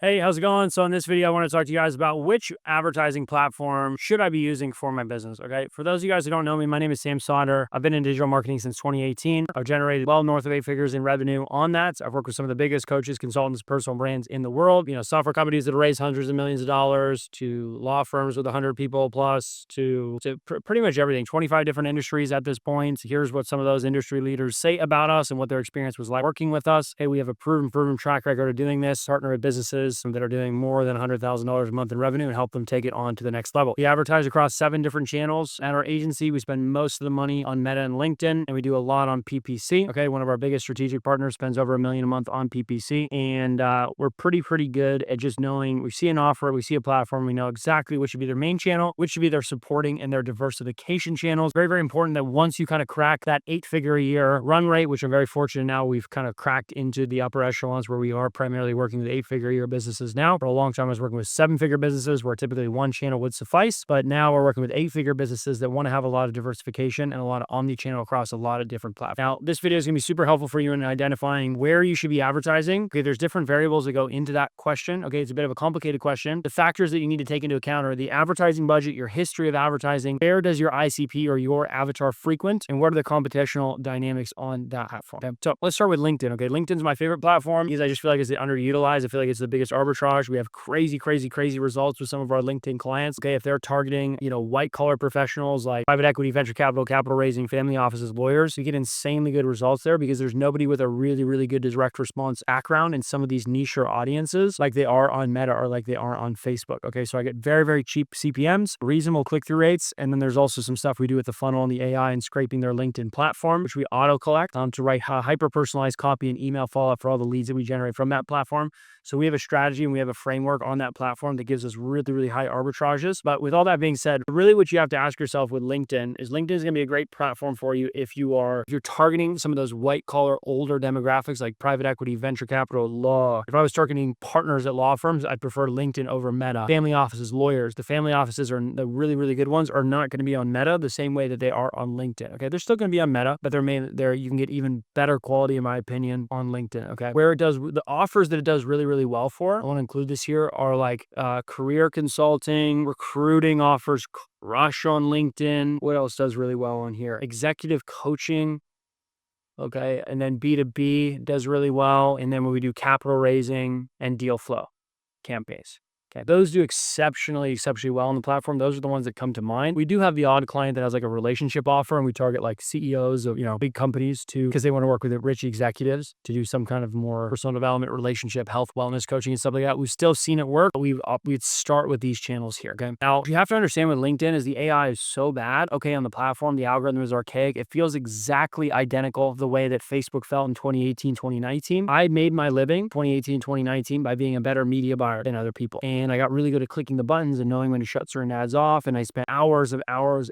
Hey, how's it going? So in this video, I want to talk to you guys about which advertising platform should I be using for my business, okay? For those of you guys who don't know me, my name is Sam Sauter. I've been in digital marketing since 2018. I've generated well north of 8 figures in revenue on that. I've worked with some of the biggest coaches, consultants, personal brands in the world, software companies that raise hundreds of millions of dollars, to law firms with 100 people plus, to pretty much everything, 25 different industries at this point. Here's what some of those industry leaders say about us and what their experience was like working with us. Hey, we have a proven track record of doing this, partner with businesses that are doing more than $100,000 a month in revenue and help them take it on to the next level. We advertise across 7 different channels. At our agency, we spend most of the money on Meta and LinkedIn, and we do a lot on PPC. Okay, one of our biggest strategic partners spends over $1 million a month on PPC, and we're pretty good at just knowing, we see an offer, we see a platform, we know exactly which should be their main channel, which should be their supporting and their diversification channels. Very important that once you kind of crack that 8-figure a year run rate, which I'm very fortunate now we've kind of cracked into the upper echelons where we are primarily working with 8-figure a year businesses now. For a long time, I was working with 7-figure businesses where typically one channel would suffice, but now we're working with 8-figure businesses that want to have a lot of diversification and a lot of omni-channel across a lot of different platforms. Now, this video is going to be super helpful for you in identifying where you should be advertising. Okay, there's different variables that go into that question. Okay, it's a bit of a complicated question. The factors that you need to take into account are the advertising budget, your history of advertising, where does your ICP or your avatar frequent, and what are the computational dynamics on that platform. Okay, so let's start with LinkedIn. Okay, LinkedIn's my favorite platform because I just feel like it's underutilized. I feel like it's the biggest arbitrage. We have crazy results with some of our LinkedIn clients. Okay, if they're targeting, white collar professionals like private equity, venture capital raising, family offices, lawyers, you get insanely good results there because there's nobody with a really good direct response background in some of these niche audiences like they are on Meta or like they are on Facebook. Okay, so I get very cheap CPMs, reasonable click-through rates, and then there's also some stuff we do with the funnel and the AI and scraping their LinkedIn platform, which we auto collect to write hyper-personalized copy and email follow-up for all the leads that we generate from that platform. So we have a strategy and we have a framework on that platform that gives us really high arbitrages. But with all that being said, really what you have to ask yourself with LinkedIn is going to be a great platform for you if you're targeting some of those white collar older demographics like private equity, venture capital, law. If I was targeting partners at law firms, I'd prefer LinkedIn over Meta. Family offices, lawyers. The family offices are the really good ones are not going to be on Meta the same way that they are on LinkedIn. Okay, they're still going to be on Meta, but you can get even better quality in my opinion on LinkedIn. Okay, where it does the offers that it does really well for, I want to include this here, are like career consulting, recruiting offers crush on LinkedIn. What else does really well on here? Executive coaching. Okay, and then B2B does really well. And then when we do capital raising and deal flow campaigns. Okay, those do exceptionally well on the platform. Those are the ones that come to mind. We do have the odd client that has like a relationship offer, and we target like CEOs of big companies because they want to work with rich executives to do some kind of more personal development, relationship, health, wellness coaching and stuff like that. We've still seen it work, but we'd start with these channels here. Okay, now you have to understand with LinkedIn is the AI is so bad. Okay, on the platform, the algorithm is archaic. It feels exactly identical the way that Facebook felt in 2018, 2019. I made my living 2018, 2019 by being a better media buyer than other people. And I got really good at clicking the buttons and knowing when to shut certain ads off. And I spent hours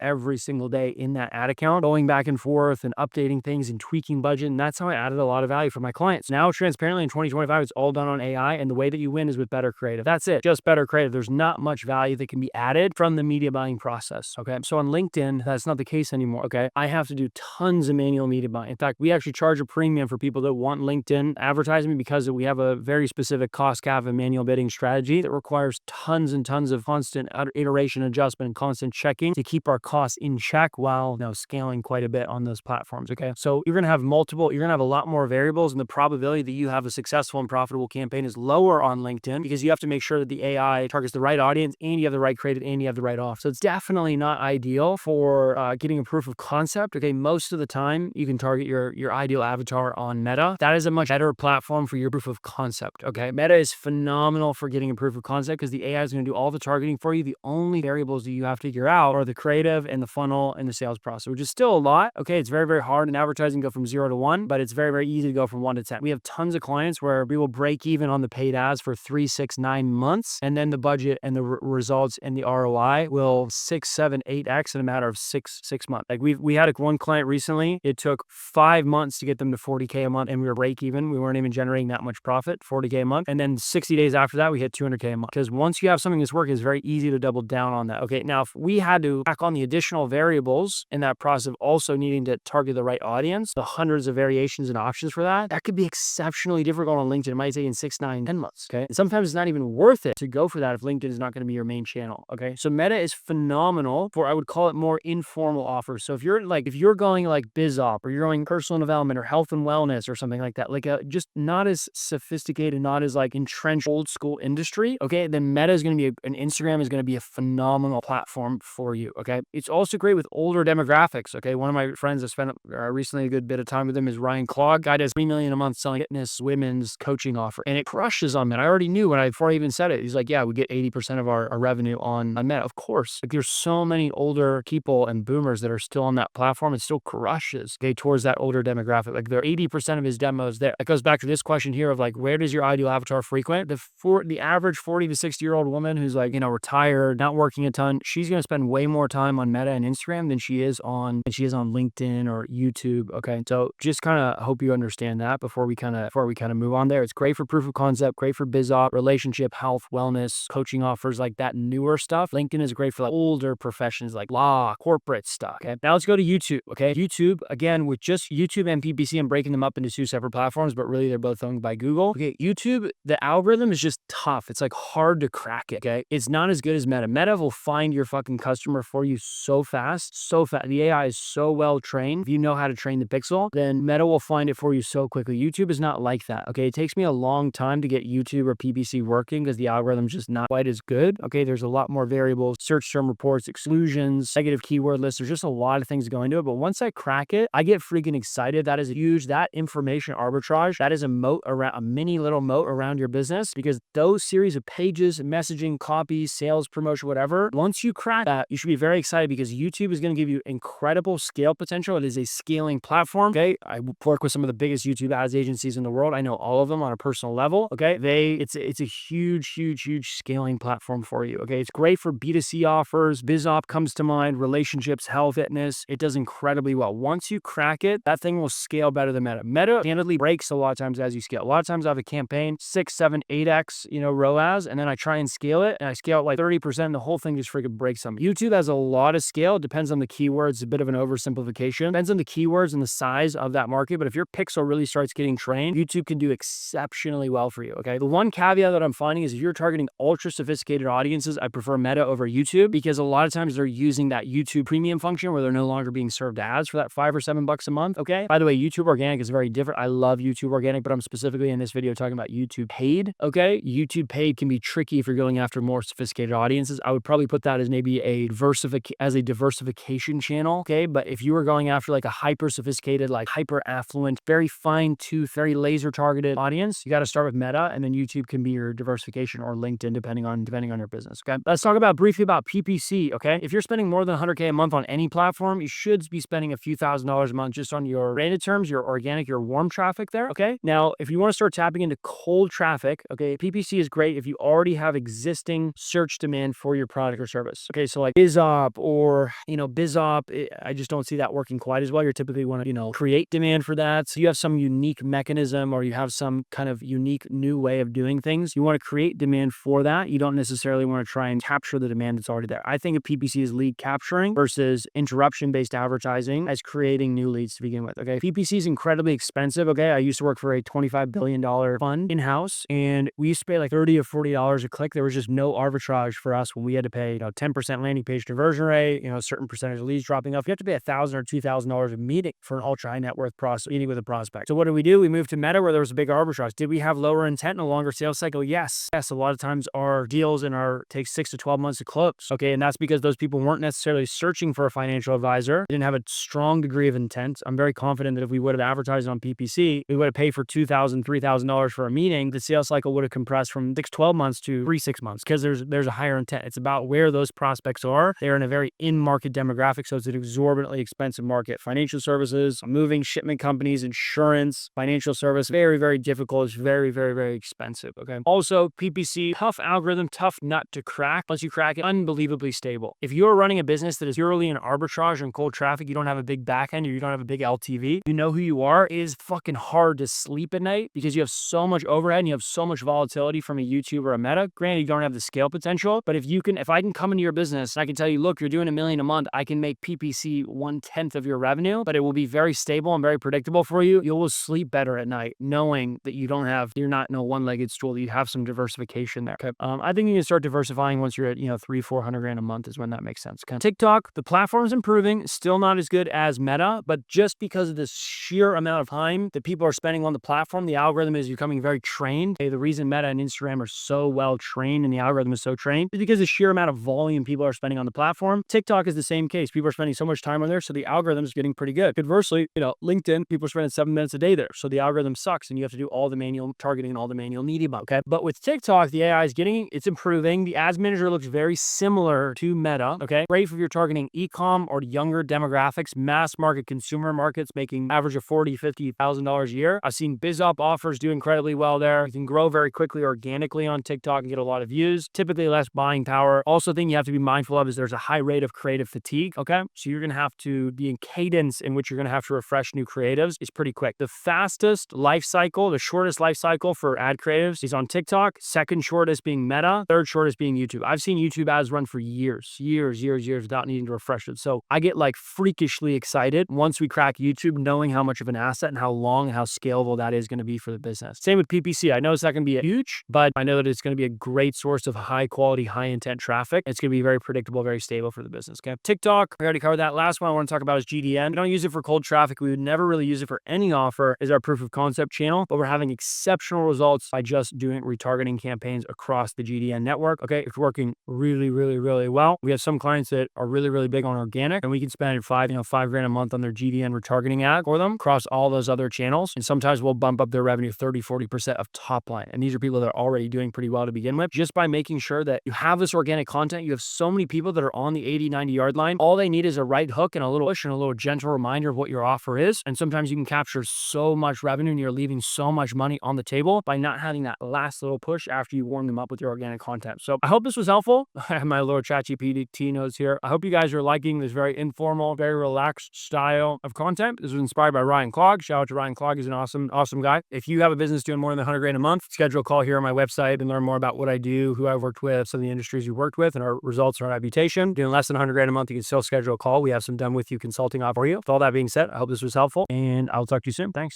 every single day in that ad account, going back and forth and updating things and tweaking budget. And that's how I added a lot of value for my clients. Now, transparently in 2025, it's all done on AI. And the way that you win is with better creative. That's it. Just better creative. There's not much value that can be added from the media buying process. Okay. So on LinkedIn, that's not the case anymore. Okay. I have to do tons of manual media buying. In fact, we actually charge a premium for people that want LinkedIn advertising because we have a very specific cost cap and manual bidding strategy that requires tons and tons of constant iteration, adjustment, and constant checking to keep our costs in check while scaling quite a bit on those platforms. Okay, so you're gonna have a lot more variables, and the probability that you have a successful and profitable campaign is lower on LinkedIn because you have to make sure that the AI targets the right audience and you have the right creative and you have the right off. So it's definitely not ideal for getting a proof of concept. Okay, most of the time you can target your ideal avatar on Meta. That is a much better platform for your proof of concept. Okay, Meta is phenomenal for getting a proof of concept because the AI is going to do all the targeting for you. The only variables that you have to figure out are the creative and the funnel and the sales process, which is still a lot. Okay, it's very hard in advertising to go from 0 to 1, but it's very easy to go from 1 to 10. We have tons of clients where we will break even on the paid ads for 3, 6, 9 months, and then the budget and the results and the ROI will 6, 7, 8x in a matter of six months. Like we had one client recently. It took 5 months to get them to 40K a month, and we were break even. We weren't even generating that much profit, 40K a month, and then 60 days after that, we hit 200K a month. because once you have something that's working, it's very easy to double down on that. Okay, now if we had to back on the additional variables in that process of also needing to target the right audience, the hundreds of variations and options for that, that could be exceptionally difficult on LinkedIn. It might take in 6, 9, 10 months. Okay, and sometimes it's not even worth it to go for that if LinkedIn is not going to be your main channel. Okay, so Meta is phenomenal for, I would call it, more informal offers. So if you're going like BizOp, or you're going personal development or health and wellness or something like that, like a just not as sophisticated, not as like entrenched old school industry, okay, then Meta is going to be and Instagram is going to be a phenomenal platform for you. Okay, it's also great with older demographics. Okay, one of my friends, I spent recently a good bit of time with him, is Ryan Clogg. Guy does $3 million a month selling fitness women's coaching offer, and it crushes on Meta. I already knew before I even said it. He's like, yeah, we get 80% of our revenue on Meta. Of course, like there's so many older people and boomers that are still on that platform. It still crushes, okay, towards that older demographic. Like, they're 80% of his demos there. It goes back to this question here of like, where does your ideal avatar frequent? The average 40 to 60-year-old woman who's like, retired, not working a ton, she's going to spend way more time on Meta and Instagram than she is on LinkedIn or YouTube. Okay, so just kind of hope you understand that before we kind of move on there. It's great for proof of concept, great for biz op, relationship, health, wellness, coaching offers, like that newer stuff. LinkedIn is great for like older professions like law, corporate stuff. Okay, now let's go to YouTube. Okay, YouTube, again, with just YouTube and PPC, I'm breaking them up into two separate platforms, but really they're both owned by Google. Okay, YouTube, the algorithm is just tough. It's like hard to crack it. Okay, it's not as good as Meta. Meta will find your fucking customer for you so fast, so fast. The AI is so well trained. If you know how to train the pixel, then Meta will find it for you so quickly. YouTube is not like that. Okay, it takes me a long time to get YouTube or PPC working because the algorithm's just not quite as good. Okay, there's a lot more variables, search term reports, exclusions, negative keyword lists. There's just a lot of things going into it. But once I crack it, I get freaking excited. That is huge. That information arbitrage, that is a moat around, a mini little moat around your business, because those series of pages, messaging, copy, sales, promotion, whatever, once you crack that, you should be very excited because YouTube is going to give you incredible scale potential. It is a scaling platform. Okay, I work with some of the biggest YouTube ads agencies in the world. I know all of them on a personal level. Okay, it's a huge scaling platform for you. Okay, it's great for B2C offers. BizOp comes to mind, relationships, health, fitness. It does incredibly well. Once you crack it, that thing will scale better than Meta. Meta candidly breaks a lot of times as you scale. A lot of times I have a campaign 6, 7, 8x, ROAS, and then I try and scale it, and I scale it like 30%, and the whole thing just freaking breaks them. YouTube has a lot of scale. It depends on the keywords. A bit of an oversimplification. Depends on the keywords and the size of that market. But if your pixel really starts getting trained, YouTube can do exceptionally well for you. Okay. The one caveat that I'm finding is if you're targeting ultra sophisticated audiences, I prefer Meta over YouTube, because a lot of times they're using that YouTube premium function where they're no longer being served ads for that $5 or $7 a month. Okay. By the way, YouTube organic is very different. I love YouTube organic, but I'm specifically in this video talking about YouTube paid. Okay. YouTube paid can be tricky if you're going after more sophisticated audiences. I would probably put that as maybe a diversification channel. Okay. But if you were going after like a hyper sophisticated, like hyper affluent, very fine tooth, very laser targeted audience, you got to start with Meta, and then YouTube can be your diversification, or LinkedIn, depending on your business. Okay. Let's talk briefly about PPC. Okay. If you're spending more than $100K a month on any platform, you should be spending a few $1,000s a month just on your branded terms, your organic, your warm traffic there. Okay. Now, if you want to start tapping into cold traffic, okay, PPC is great if you already have existing search demand for your product or service. Okay. So like BizOp or, BizOp, I just don't see that working quite as well. You're typically want to, create demand for that. So you have some unique mechanism, or you have some kind of unique new way of doing things. You want to create demand for that. You don't necessarily want to try and capture the demand that's already there. I think of PPC as lead capturing versus interruption-based advertising as creating new leads to begin with. Okay. PPC is incredibly expensive. Okay. I used to work for a $25 billion fund in-house, and we used to pay like $30 or $40 a click. There was just no arbitrage for us when we had to pay, 10% landing page conversion rate, a certain percentage of leads dropping off. You have to pay $1,000 or $2,000 a meeting for an ultra high net worth meeting with a prospect. So what did we do? We moved to Meta, where there was a big arbitrage. Did we have lower intent and a longer sales cycle? Yes. A lot of times our deals take 6 to 12 months to close. Okay. And that's because those people weren't necessarily searching for a financial advisor. They didn't have a strong degree of intent. I'm very confident that if we would have advertised on PPC, we would have paid for $2,000, $3,000 for a meeting. The sales cycle would have compressed from 12 months to 3-6 months, because there's a higher intent. It's about where those prospects are. They're in a very in-market demographic. So it's an exorbitantly expensive market. Financial services, moving, shipment companies, insurance, financial service, very, very difficult. It's very, very, very expensive. Okay. Also, PPC, tough algorithm, tough nut to crack. Once you crack it, unbelievably stable. If you're running a business that is purely an arbitrage and cold traffic, you don't have a big back end, or you don't have a big LTV, you know who you are, it is fucking hard to sleep at night because you have so much overhead and you have so much volatility from a YouTube or a Meta. Granted, you don't have the scale potential, but if I can come into your business and I can tell you, look, you're doing $1 million a month, I can make PPC 1/10 of your revenue, but it will be very stable and very predictable for you. You will sleep better at night knowing that you're not no one-legged stool, that you have some diversification there. Okay. I think you can start diversifying once you're at, 300-400 grand a month is when that makes sense. Okay. TikTok, the platform's improving, still not as good as Meta, but just because of the sheer amount of time that people are spending on the platform, the algorithm is becoming very trained. Okay, the reason Meta and Instagram are so well trained and the algorithm is so trained is because the sheer amount of volume people are spending on the platform. TikTok is the same case. People are spending so much time on there, so the algorithm is getting pretty good. Conversely, LinkedIn, people are spending 7 minutes a day there, so the algorithm sucks and you have to do all the manual targeting and all the manual media. Okay, but with TikTok, the AI is it's improving. The ads manager looks very similar to Meta. Okay, great if you're targeting e-com or younger demographics, mass market consumer markets making average of $40,000-$50,000 a year. I've seen BizUp offers do incredibly well there. You can grow very quickly organically on TikTok and get a lot of views, typically less buying power. Also, thing you have to be mindful of is there's a high rate of creative fatigue. Okay, so you're gonna have to be in cadence in which you're gonna have to refresh new creatives. It's pretty quick. The fastest life cycle, the shortest life cycle for ad creatives is on TikTok. Second shortest being Meta. Third shortest being YouTube. I've seen YouTube ads run for years without needing to refresh it. So I get like freakishly excited once we crack YouTube, knowing how much of an asset and how long and how scalable that is going to be for the business. Same with PPC. I know it's not going to be huge, but I know that it's going to be a great source of high quality, high intent traffic. It's going to be very predictable, very stable for the business. Okay. TikTok, we already covered that. Last one I want to talk about is GDN. We don't use it for cold traffic. We would never really use it for any offer as our proof of concept channel, but we're having exceptional results by just doing retargeting campaigns across the GDN network. Okay. It's working really, really, really well. We have some clients that are really, really big on organic, and we can spend $5 grand a month on their GDN retargeting ad for them across all those other channels. And sometimes we'll bump up their revenue 30-40% of top line. And these are people that are already doing pretty well to begin with, just by making sure that you have this organic content. You have so many people that are on the 80-90 yard line. All they need is a right hook and a little push and a little gentle reminder of what your offer is. And sometimes you can capture so much revenue and you're leaving so much money on the table by not having that last little push after you warm them up with your organic content. So I hope this was helpful. I have my little ChatGPT notes here. I hope you guys are liking this very informal, very relaxed style of content. This was inspired by Ryan Clogg. Shout out to Ryan Clogg. He's an awesome guy. If you have a business doing more than 100 grand a month, schedule a call here on my website and learn more about what I do, who I've worked with, some of the industries we worked with, and our results and our reputation. Doing less than 100 grand a month, you can still schedule a call. We have some done with you consulting off for you. With all that being said, I hope this was helpful, and I'll talk to you soon. Thanks.